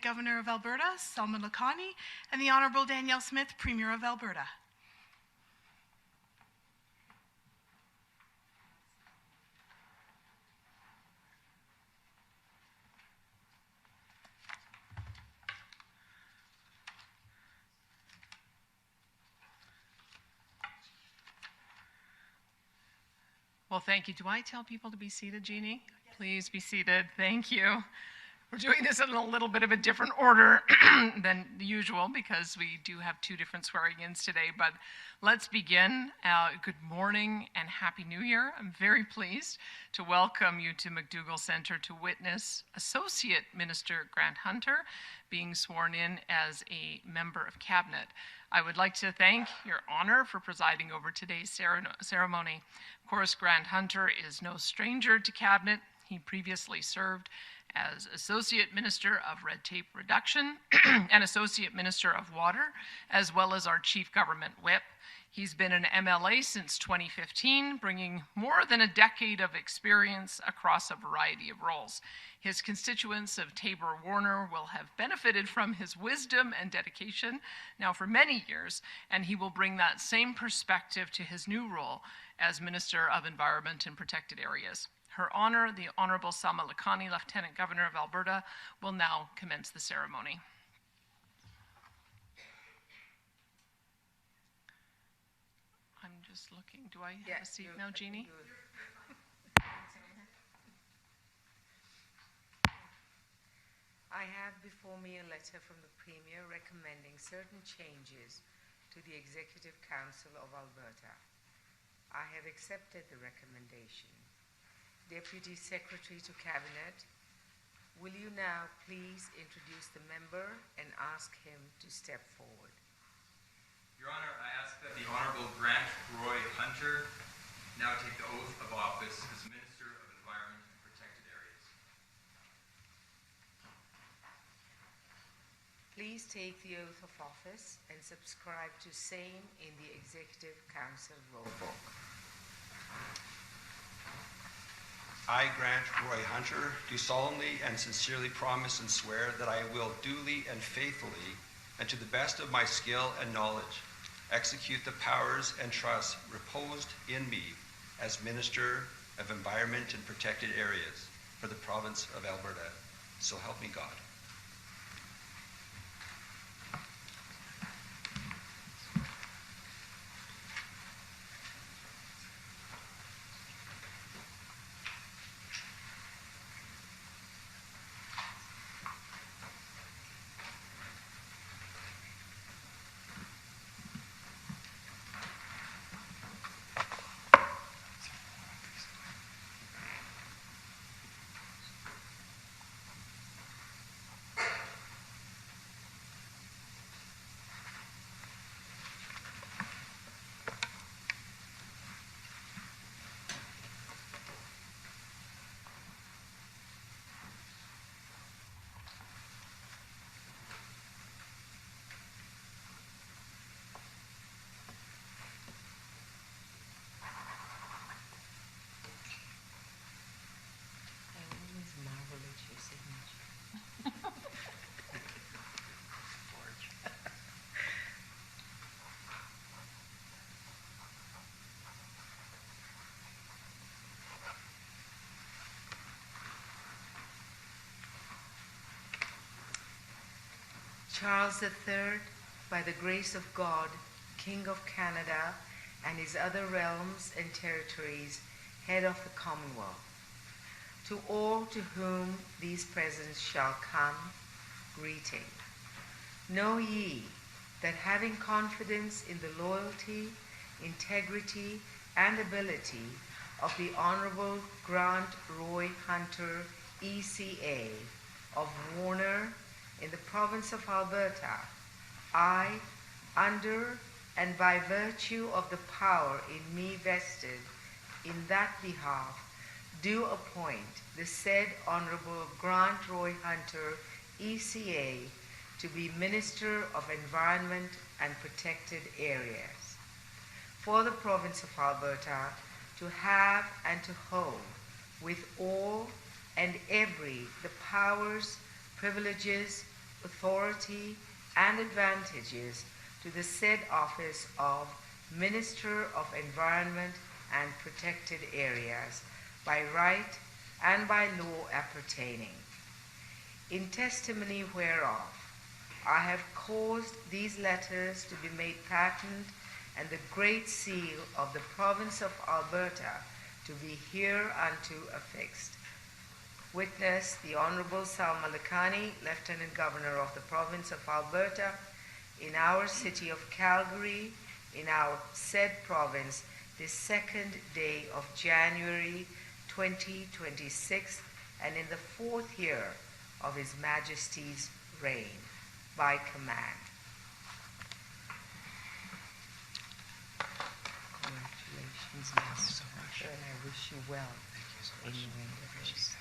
Governor of Alberta, Salma Lakhani, and the Honourable Danielle Smith, Premier of Alberta. Well, thank you. Do I tell people to be seated, Jeannie? Yes. Please be seated. Thank you. We're doing this in a little bit of a different order than usual because we do have two different swearing-ins today, but let's begin. Good morning and Happy New Year. I'm very pleased to welcome you to McDougall Centre to witness Associate Minister Grant Hunter being sworn in as a member of Cabinet. I would like to thank Your Honour for presiding over today's ceremony. Of course, Grant Hunter is no stranger to Cabinet. He previously served as Associate Minister of Red Tape Reduction and Associate Minister of Water, as well as our Chief Government Whip. He's been an MLA since 2015, bringing more than a decade of experience across a variety of roles. His constituents of Tabor-Warner will have benefited from his wisdom and dedication now for many years, and he will bring that same perspective to his new role as Minister of Environment and Protected Areas. Her Honour, the Honourable Salma Lakhani, Lieutenant Governor of Alberta, will now commence the ceremony. I'm just looking. Do I have a seat now, Jeannie? I have before me a letter from the Premier recommending certain changes to the Executive Council of Alberta. I have accepted the recommendation. Deputy Secretary to Cabinet, will you now please introduce the member and ask him to step forward? Your Honour, I ask that the Honourable Grant Roy Hunter now take the oath of office as Minister of Environment and Protected Areas. Please take the oath of office and subscribe to same in the Executive Council roll book. I, Grant Roy Hunter, do solemnly and sincerely promise and swear that I will duly and faithfully, and to the best of my skill and knowledge, execute the powers and trusts reposed in me as Minister of Environment and Protected Areas for the province of Alberta. So help me God. Charles III, by the grace of God, King of Canada and his other realms and territories, head of the Commonwealth. To all to whom these presents shall come, greeting. Know ye that having confidence in the loyalty, integrity, and ability of the Honourable Grant Roy Hunter, ECA, of Warner, in the province of Alberta, I, under and by virtue of the power in me vested in that behalf, do appoint the said Honourable Grant Roy Hunter, ECA, to be Minister of Environment and Protected Areas for the province of Alberta, to have and to hold with all and every the powers, privileges, authority, and advantages to the said office of Minister of Environment and Protected Areas by right and by law appertaining. In testimony whereof, I have caused these letters to be made patent and the great seal of the province of Alberta to be hereunto affixed. Witness the Honorable Salma Lakhani, Lieutenant Governor of the province of Alberta, in our city of Calgary, in our said province, this 2nd day of January 2026, and in the 4th year of His Majesty's reign, by command. Congratulations, Master, and I wish you well in your endeavors.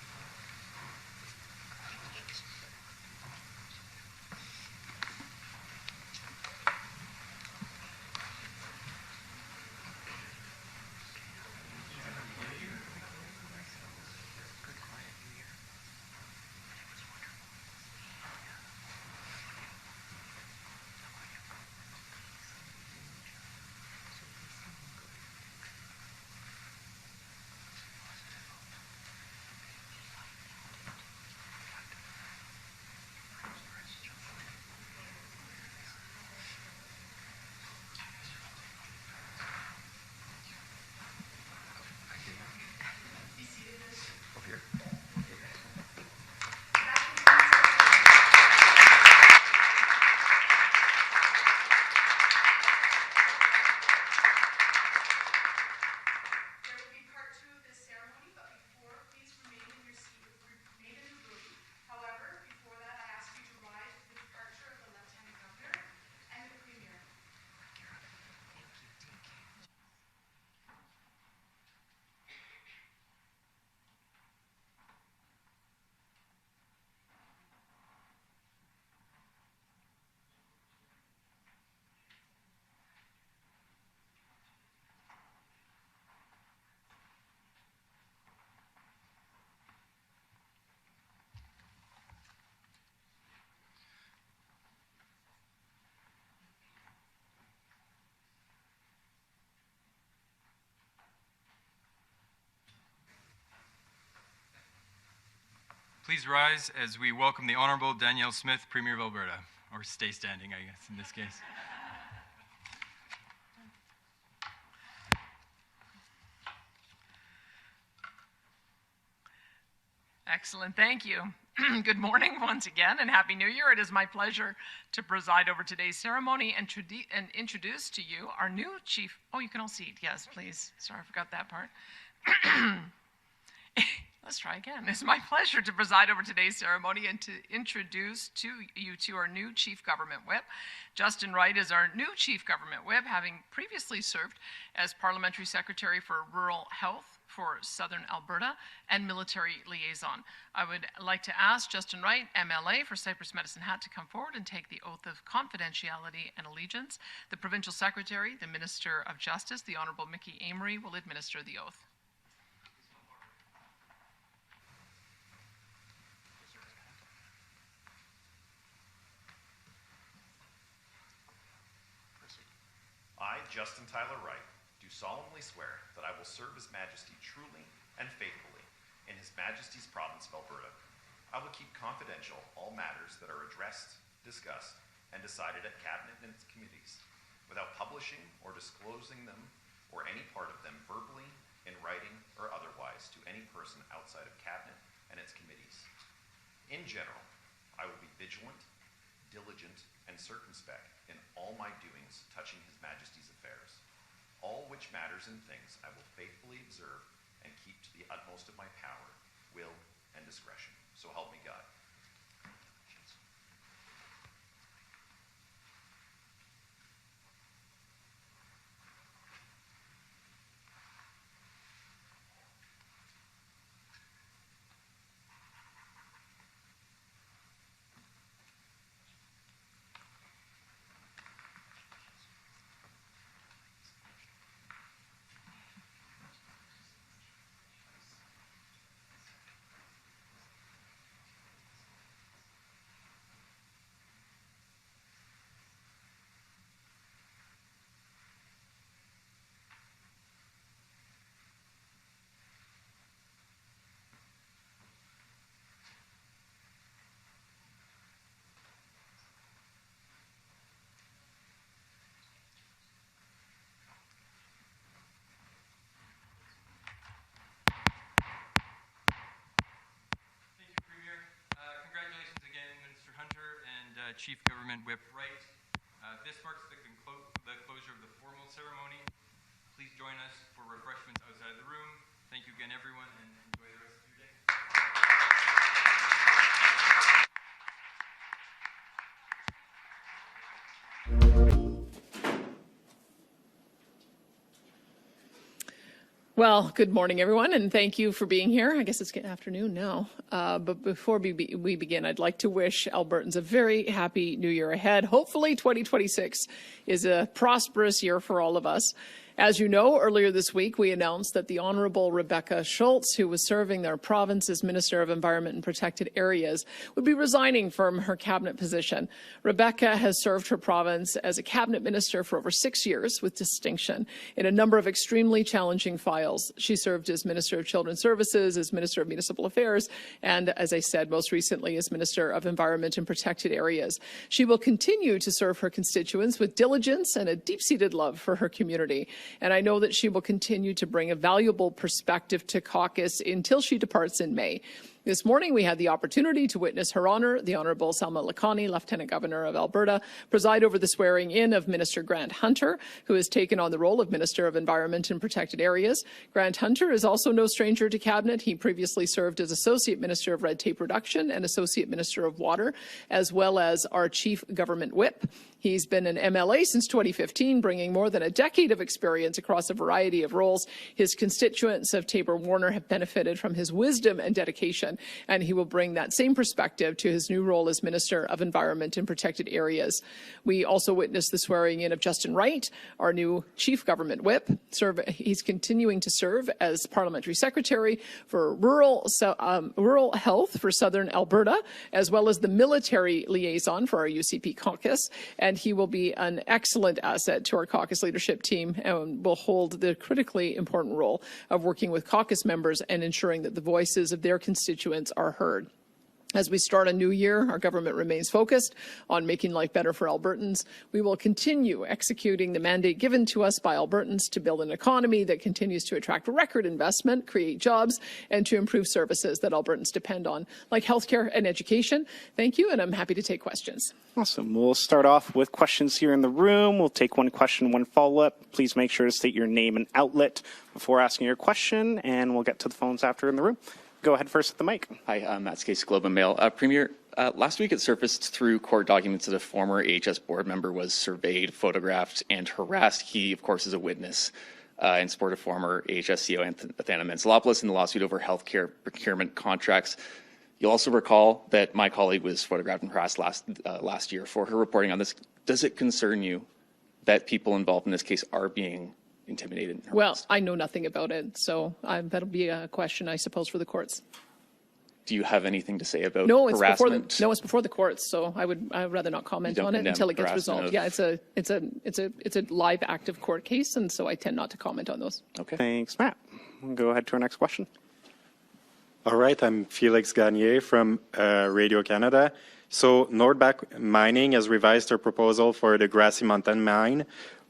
Please rise as we welcome the Honorable Danielle Smith, Premier of Alberta, or stay standing, I guess, in this case. Excellent, thank you. Good morning once again, and Happy New Year. It is my pleasure to preside over today's ceremony and introduce to you our new chief. Oh, you can all seat, yes, please. Sorry, I forgot that part. Let's try again. It's my pleasure to preside over today's ceremony and to introduce to you to our new Chief Government Whip. Justin Wright is our new Chief Government Whip, having previously served as Parliamentary Secretary for Rural Health for Southern Alberta and Military Liaison. I would like to ask Justin Wright, MLA for Cypress Medicine Hat, to come forward and take the oath of confidentiality and allegiance. The Provincial Secretary, the Minister of Justice, the Honourable Mickey Amory, will administer the oath. I, Justin Tyler Wright, do solemnly swear that I will serve His Majesty truly and faithfully in His Majesty's province of Alberta. I will keep confidential all matters that are addressed, discussed, and decided at Cabinet and its committees, without publishing or disclosing them or any part of them verbally, in writing, or otherwise to any person outside of Cabinet and its committees. In general, I will be vigilant, diligent, and circumspect in all my doings touching His Majesty's affairs, all which matters and things I will faithfully observe and keep to the utmost of my power, will, and discretion. So help me God. Chief Government Whip Wright. This marks the closure of the formal ceremony. Please join us for refreshments outside the room. Thank you again, everyone, and enjoy the rest of your day. Well, good morning, everyone, and thank you for being here. I guess it's afternoon now. But before we begin, I'd like to wish Albertans a very happy new year ahead. Hopefully 2026 is a prosperous year for all of us. As you know, earlier this week, we announced that the Honourable Rebecca Schulz, who was serving our province as Minister of Environment and Protected Areas, would be resigning from her cabinet position. Rebecca has served her province as a cabinet minister for over 6 years with distinction in a number of extremely challenging files. She served as Minister of Children's Services, as Minister of Municipal Affairs, and, as I said, most recently as Minister of Environment and Protected Areas. She will continue to serve her constituents with diligence and a deep-seated love for her community. And I know that she will continue to bring a valuable perspective to caucus until she departs in May. This morning, we had the opportunity to witness Her Honour, the Honourable Salma Lakhani, Lieutenant Governor of Alberta, preside over the swearing-in of Minister Grant Hunter, who has taken on the role of Minister of Environment and Protected Areas. Grant Hunter is also no stranger to Cabinet. He previously served as Associate Minister of Red Tape Reduction and Associate Minister of Water, as well as our Chief Government Whip. He's been an MLA since 2015, bringing more than a decade of experience across a variety of roles. His constituents of Tabor-Warner have benefited from his wisdom and dedication, and he will bring that same perspective to his new role as Minister of Environment and Protected Areas. We also witnessed the swearing-in of Justin Wright, our new Chief Government Whip. He's continuing to serve as Parliamentary Secretary for Rural Health for Southern Alberta, as well as the Military Liaison for our UCP caucus. And he will be an excellent asset to our caucus leadership team and will hold the critically important role of working with caucus members and ensuring that the voices of their constituents are heard. As we start a new year, our government remains focused on making life better for Albertans. We will continue executing the mandate given to us by Albertans to build an economy that continues to attract record investment, create jobs, and to improve services that Albertans depend on, like healthcare and education. Thank you, and I'm happy to take questions. Awesome. We'll start off with questions here in the room. We'll take one question, one follow-up. Please make sure to state your name and outlet before asking your question, and we'll get to the phones after in the room. Go ahead first at the mic. Hi, I'm Matt Skase, Globe and Mail. Premier, last week it surfaced through court documents that a former AHS board member was surveyed, photographed, and harassed. He, of course, is a witness in support of former AHS CEO Athana Mentzelopoulos in the lawsuit over healthcare procurement contracts. You'll also recall that my colleague was photographed and harassed last year for her reporting on this. Does it concern you that people involved in this case are being intimidated? Well, I know nothing about it, so that'll be a question, I suppose, for the courts. Do you have anything to say about harassment? It's before the courts, so I'd rather not comment on it until it gets resolved. Yeah, it's a live, active court case, and so I tend not to comment on those. Okay. Thanks, Matt. We'll go ahead to our next question. All right, I'm Felix Gagnier from Radio Canada. So Nordback Mining has revised their proposal for the Grassy Mountain mine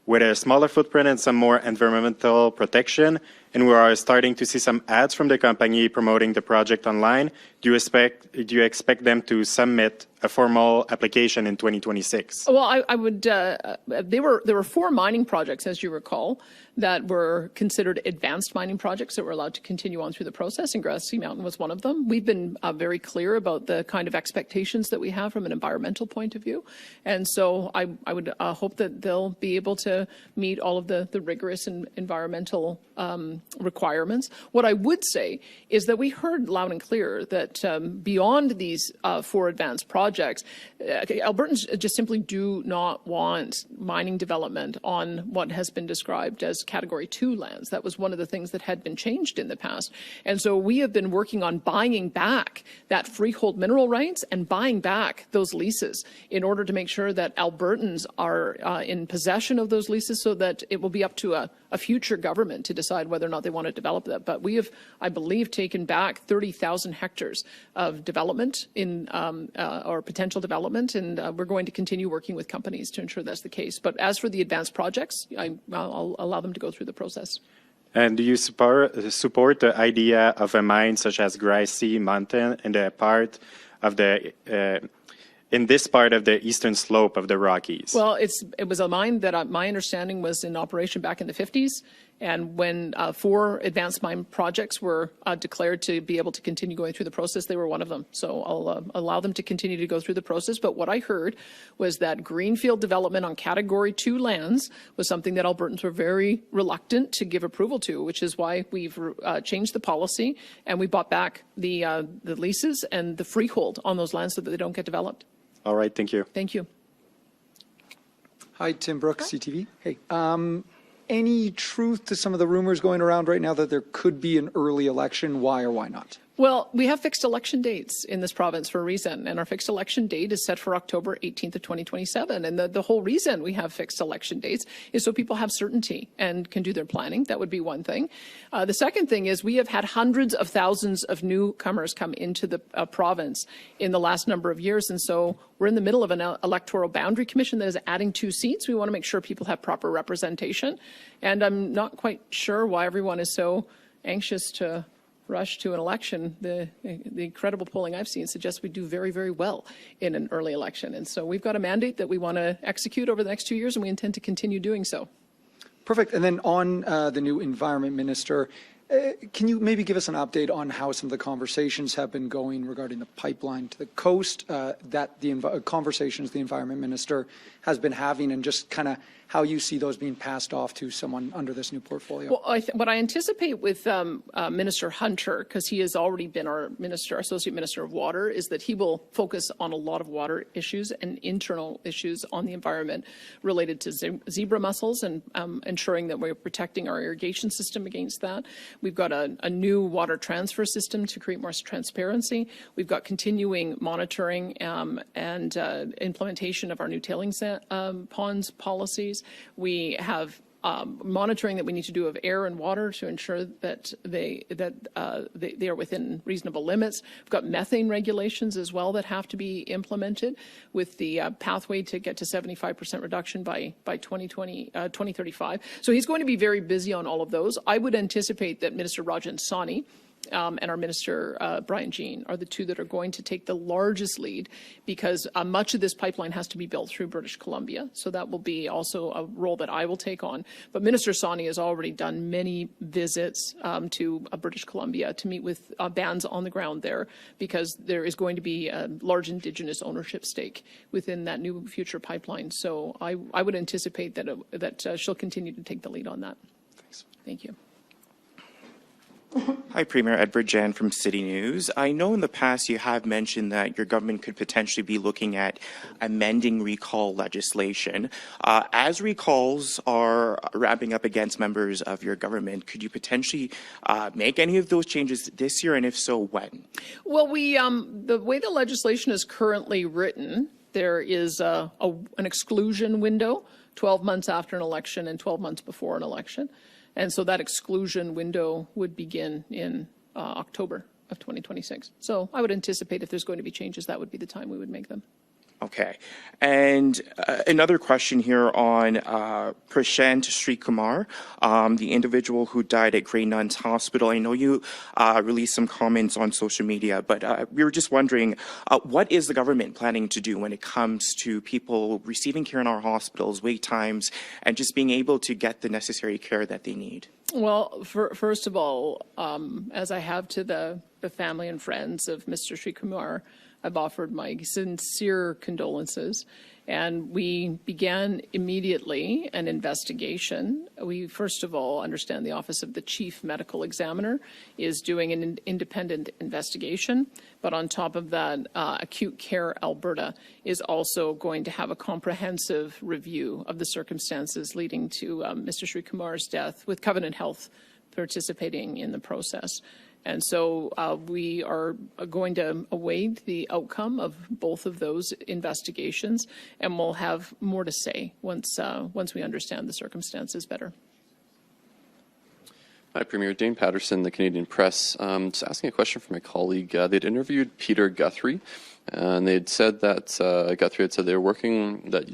with a smaller footprint and some more environmental protection, and we are starting to see some ads from the company promoting the project online. Do you expect them to submit a formal application in 2026? Well, I would. There were 4 mining projects, as you recall, that were considered advanced mining projects that were allowed to continue on through the process, and Grassy Mountain was one of them. We've been very clear about the kind of expectations that we have from an environmental point of view, and so I would hope that they'll be able to meet all of the rigorous and environmental requirements. What I would say is that we heard loud and clear that beyond these 4 advanced projects, Albertans just simply do not want mining development on what has been described as Category 2 lands. That was one of the things that had been changed in the past. And so we have been working on buying back that freehold mineral rights and buying back those leases in order to make sure that Albertans are in possession of those leases so that it will be up to a future government to decide whether or not they want to develop that. But we have, I believe, taken back 30,000 hectares of development in or potential development, and we're going to continue working with companies to ensure that's the case. But as for the advanced projects, I'll allow them to go through the process. And do you support the idea of a mine such as Grassy Mountain in the part of the in this part of the eastern slope of the Rockies? Well, it was a mine that my understanding was in operation back in the 50s. And when 4 advanced mine projects were declared to be able to continue going through the process, they were one of them. So I'll allow them to continue to go through the process. But what I heard was that greenfield development on Category 2 lands was something that Albertans were very reluctant to give approval to, which is why we've changed the policy and we bought back the leases and the freehold on those lands so that they don't get developed. All right, thank you. Thank you. Hi, Tim Brooks, CTV. Hey. Any truth to some of the rumors going around right now that there could be an early election? Why or why not? Well, we have fixed election dates in this province for a reason, and our fixed election date is set for October 18th of 2027. And the whole reason we have fixed election dates is so people have certainty and can do their planning. That would be one thing. The second thing is we have had hundreds of thousands of newcomers come into the province in the last number of years, and so we're in the middle of an electoral boundary commission that is adding 2 seats. We want to make sure people have proper representation, and I'm not quite sure why everyone is so anxious to rush to an election. The incredible polling I've seen suggests we do very, very well in an early election. And so we've got a mandate that we want to execute over the next 2 years, and we intend to continue doing so. Perfect. And then on the new environment minister, can you maybe give us an update on how some of the conversations have been going regarding the pipeline to the coast, that the conversations the environment minister has been having, and just kind of how you see those being passed off to someone under this new portfolio? Well, what I anticipate with Minister Hunter, because he has already been our Associate Minister of Water, is that he will focus on a lot of water issues and internal issues on the environment related to zebra mussels and ensuring that we're protecting our irrigation system against that. We've got a new water transfer system to create more transparency. We've got continuing monitoring and implementation of our new tailings ponds policies. We have monitoring that we need to do of air and water to ensure that they are within reasonable limits. We've got methane regulations as well that have to be implemented with the pathway to get to 75% reduction by 2035. So he's going to be very busy on all of those. I would anticipate that Minister Rajan Sawhney and our Minister Brian Jean are the 2 that are going to take the largest lead, because much of this pipeline has to be built through British Columbia. So that will be also a role that I will take on. But Minister Sawhney has already done many visits to British Columbia to meet with bands on the ground there, because there is going to be a large Indigenous ownership stake within that new future pipeline. So I would anticipate that she'll continue to take the lead on that. Thanks. Thank you. Hi, Premier. Edward Jan from City News. I know in the past you have mentioned that your government could potentially be looking at amending recall legislation. As recalls are ramping up against members of your government, could you potentially make any of those changes this year, and if so, when? Well, the way the legislation is currently written, there is an exclusion window, 12 months after an election and 12 months before an election. And so that exclusion window would begin in October of 2026. So I would anticipate if there's going to be changes, that would be the time we would make them. Okay. And another question here on Prashant Srikumar, the individual who died at Grey Nuns Hospital. I know you released some comments on social media, but we were just wondering, what is the government planning to do when it comes to people receiving care in our hospitals, wait times, and just being able to get the necessary care that they need? Well, first of all, as I have to the family and friends of Mr. Srikumar, I've offered my sincere condolences, and we began immediately an investigation. We, first of all, understand the Office of the Chief Medical Examiner is doing an independent investigation, but on top of that, Acute Care Alberta is also going to have a comprehensive review of the circumstances leading to Mr. Srikumar's death, with Covenant Health participating in the process. And so we are going to await the outcome of both of those investigations, and we'll have more to say once we understand the circumstances better. Hi, Premier. Dane Patterson, the Canadian Press. Just asking a question from my colleague. They'd interviewed Peter Guthrie, and they'd said that Guthrie had said they were working, that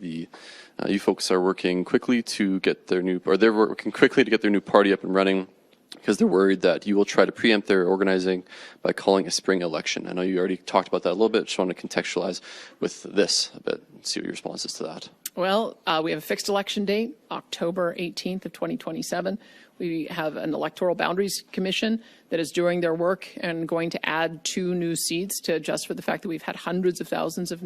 you folks are working quickly to get their new, or they're working quickly to get their new party up and running. because they're worried that you will try to preempt their organizing by calling a spring election. I know you already talked about that a little bit. Just want to contextualize with this a bit and see what your response is to that. Well, we have a fixed election date, October 18th of 2027. We have an electoral boundaries commission that is doing their work and going to add 2 new seats to adjust for the fact that we've had hundreds of thousands of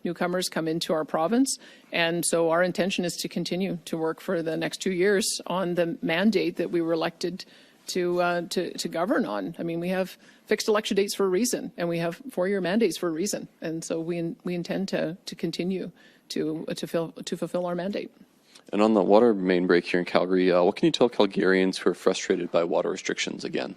newcomers come into our province. And so our intention is to continue to work for the next 2 years on the mandate that we were elected to govern on. I mean, we have fixed election dates for a reason, and we have 4-year mandates for a reason. And so we intend to continue to fulfill our mandate. And on the water main break here in Calgary, what can you tell Calgarians who are frustrated by water restrictions again?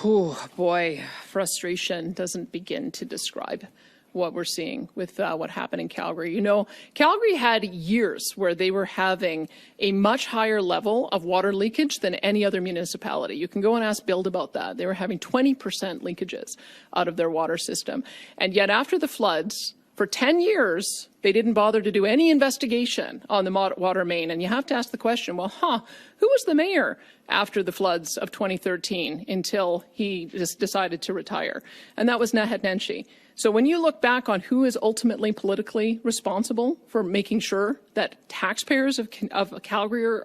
Oh, boy, frustration doesn't begin to describe what we're seeing with what happened in Calgary. You know, Calgary had years where they were having a much higher level of water leakage than any other municipality. You can go and ask Bill about that. They were having 20% leakages out of their water system. And yet after the floods, for 10 years, they didn't bother to do any investigation on the water main. And you have to ask the question, well, who was the mayor after the floods of 2013 until he just decided to retire? And that was Naheed Nenshi. So when you look back on who is ultimately politically responsible for making sure that taxpayers of Calgary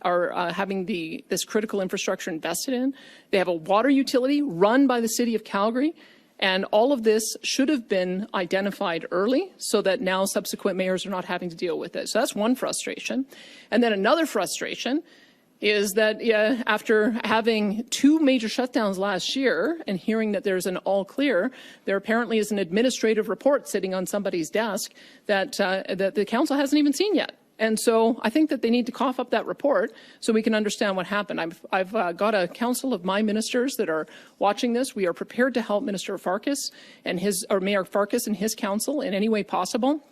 are having this critical infrastructure invested in, they have a water utility run by the city of Calgary. And all of this should have been identified early so that now subsequent mayors are not having to deal with it. So that's one frustration. And then another frustration is that after having 2 major shutdowns last year and hearing that there's an all clear, there apparently is an administrative report sitting on somebody's desk that the council hasn't even seen yet. And so I think that they need to cough up that report so we can understand what happened. I've got a council of my ministers that are watching this. We are prepared to help Minister Farkas and Mayor Farkas and his council in any way possible.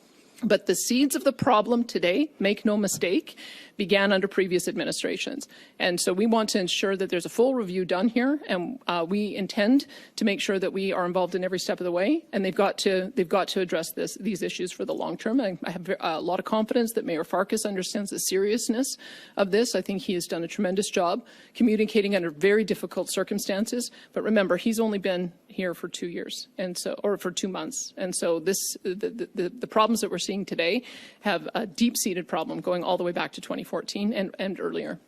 But the seeds of the problem today, make no mistake, began under previous administrations. And so we want to ensure that there's a full review done here, and we intend to make sure that we are involved in every step of the way, and they've got to address these issues for the long term. I have a lot of confidence that Mayor Farkas understands the seriousness of this. I think he has done a tremendous job communicating under very difficult circumstances. But remember, he's only been here for 2 years, and so, or for 2 months. And so the problems that we're seeing today have a deep-seated problem going all the way back to 2014 and earlier.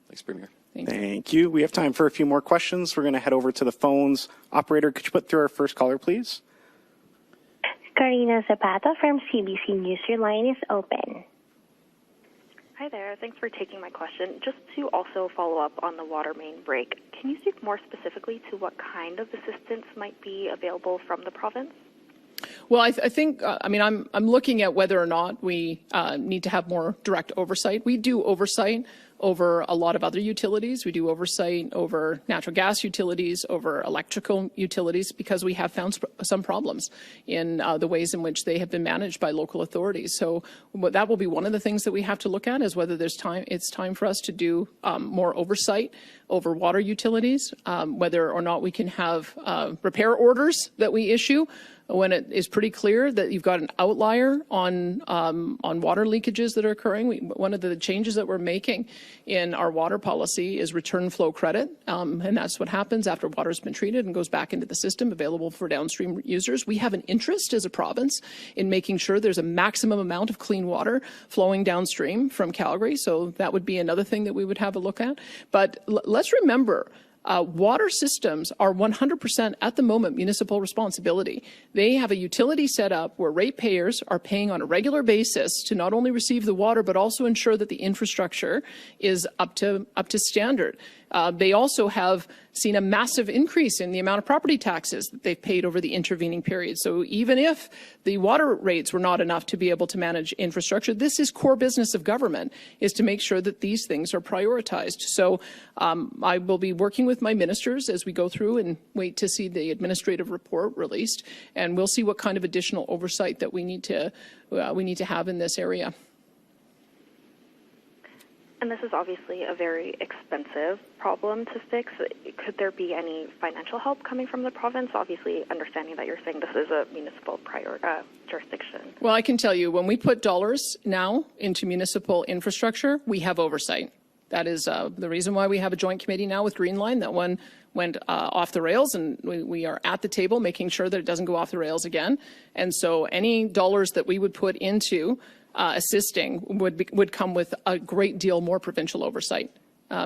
Thanks, Premier. Thank you. We have time for a few more questions. We're going to head over to the phones. Operator, could you put through our first caller, please? Karina Zapata from CBC News. Your line is open. Hi there. Thanks for taking my question. Just to also follow up on the water main break, can you speak more specifically to what kind of assistance might be available from the province? Well, I think, I'm looking at whether or not we need to have more direct oversight. We do oversight over a lot of other utilities. We do oversight over natural gas utilities, over electrical utilities, because we have found some problems in the ways in which they have been managed by local authorities. So that will be one of the things that we have to look at, is whether it's time for us to do more oversight over water utilities, whether or not we can have repair orders that we issue when it is pretty clear that you've got an outlier on water leakages that are occurring. One of the changes that we're making in our water policy is return flow credit, and that's what happens after water has been treated and goes back into the system, available for downstream users. We have an interest as a province in making sure there's a maximum amount of clean water flowing downstream from Calgary, so that would be another thing that we would have a look at. But let's remember, water systems are 100% at the moment municipal responsibility. They have a utility set up where ratepayers are paying on a regular basis to not only receive the water, but also ensure that the infrastructure is up to standard. They also have seen a massive increase in the amount of property taxes that they've paid over the intervening period. So even if the water rates were not enough to be able to manage infrastructure, this is core business of government, is to make sure that these things are prioritized. So I will be working with my ministers as we go through and wait to see the administrative report released, and we'll see what kind of additional oversight that we need to have in this area. And this is obviously a very expensive problem to fix. Could there be any financial help coming from the province? Obviously, understanding that you're saying this is a municipal jurisdiction. Well, I can tell you, when we put dollars now into municipal infrastructure, we have oversight. That is the reason why we have a joint committee now with Green Line. That one went off the rails, and we are at the table making sure that it doesn't go off the rails again. And so any dollars that we would put into assisting would come with a great deal more provincial oversight.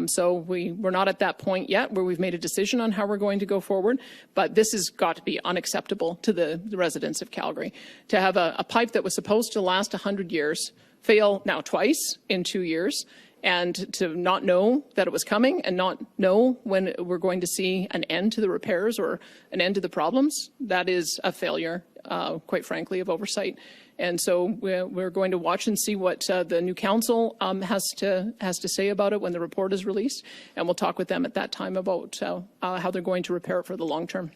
So we're not at that point yet where we've made a decision on how we're going to go forward, but this has got to be unacceptable to the residents of Calgary. To have a pipe that was supposed to last 100 years fail now twice in 2 years, and to not know that it was coming and not know when we're going to see an end to the repairs or an end to the problems, that is a failure, quite frankly, of oversight. And so we're going to watch and see what the new council has to say about it when the report is released, and we'll talk with them at that time about how they're going to repair it for the long term.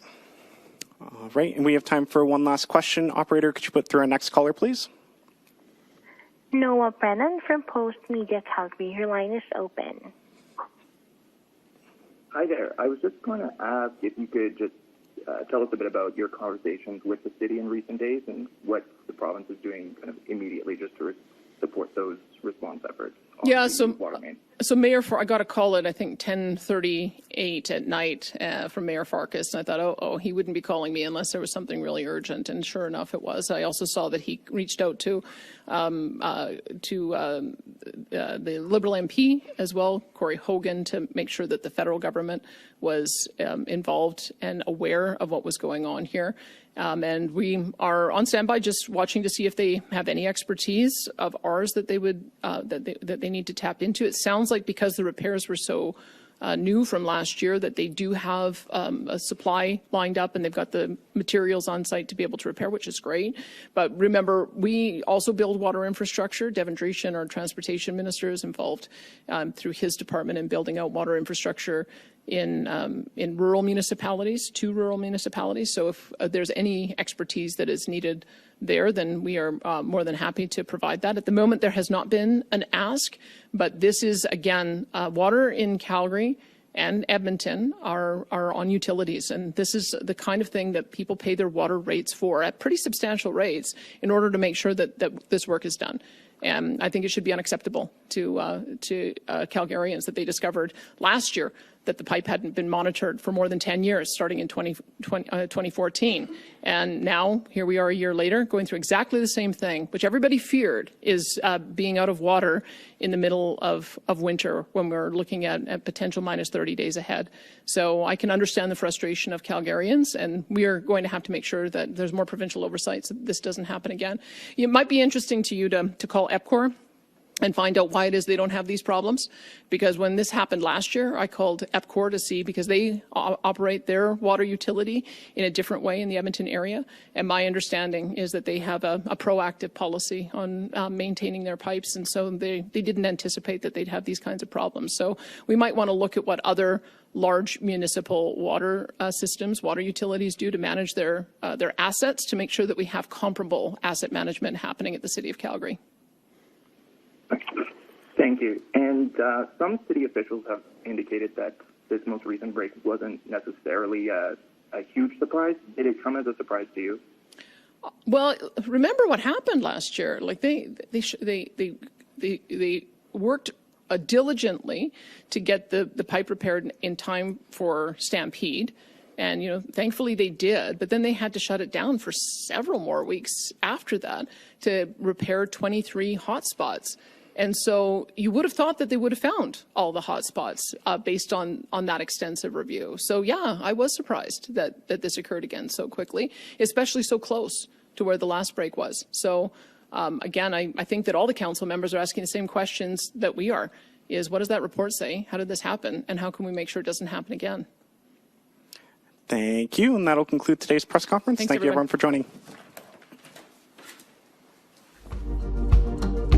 All right, and we have time for one last question. Operator, could you put through our next caller, please? Noah Brennan from Post Media Calgary. Your line is open. Hi there. I was just going to ask if you could just tell us a bit about your conversations with the city in recent days and what the province is doing kind of immediately just to support those response efforts. Yeah, so Mayor, I got a call at I think 10:38 at night from Mayor Farkas, and I thought, oh, he wouldn't be calling me unless there was something really urgent, and sure enough, it was. I also saw that he reached out to the Liberal MP as well, Corey Hogan, to make sure that the federal government was involved and aware of what was going on here. And we are on standby, just watching to see if they have any expertise of ours that they would that they need to tap into. It sounds like because the repairs were so new from last year that they do have a supply lined up and they've got the materials on site to be able to repair, which is great. But remember, we also build water infrastructure. Devin Dreeshen, our transportation minister, is involved through his department in building out water infrastructure in rural municipalities, 2 rural municipalities. So if there's any expertise that is needed there, then we are more than happy to provide that. At the moment, there has not been an ask, but this is, again, water in Calgary and Edmonton are on utilities, and this is the kind of thing that people pay their water rates for at pretty substantial rates in order to make sure that this work is done. And I think it should be unacceptable to Calgarians that they discovered last year that the pipe hadn't been monitored for more than 10 years, starting in 2014. And now, here we are a year later, going through exactly the same thing, which everybody feared is being out of water in the middle of winter when we're looking at potential minus 30 days ahead. So I can understand the frustration of Calgarians, and we are going to have to make sure that there's more provincial oversight so that this doesn't happen again. It might be interesting to you to call EPCOR and find out why it is they don't have these problems. Because when this happened last year, I called EPCOR to see, because they operate their water utility in a different way in the Edmonton area. And my understanding is that they have a proactive policy on maintaining their pipes. And so they didn't anticipate that they'd have these kinds of problems. So we might want to look at what other large municipal water systems, water utilities do to manage their assets, to make sure that we have comparable asset management happening at the City of Calgary. Thank you. And some city officials have indicated that this most recent break wasn't necessarily a huge surprise. Did it come as a surprise to you? Well, remember what happened last year. Like they worked diligently to get the pipe repaired in time for Stampede. And, you know, thankfully they did, but then they had to shut it down for several more weeks after that to repair 23 hotspots. And so you would have thought that they would have found all the hotspots based on that extensive review. So, yeah, I was surprised that this occurred again so quickly, especially so close to where the last break was. So, again, I think that all the council members are asking the same questions that we are, is what does that report say? How did this happen? And how can we make sure it doesn't happen again? Thank you. And that'll conclude today's press conference. Thank you, everyone, for joining.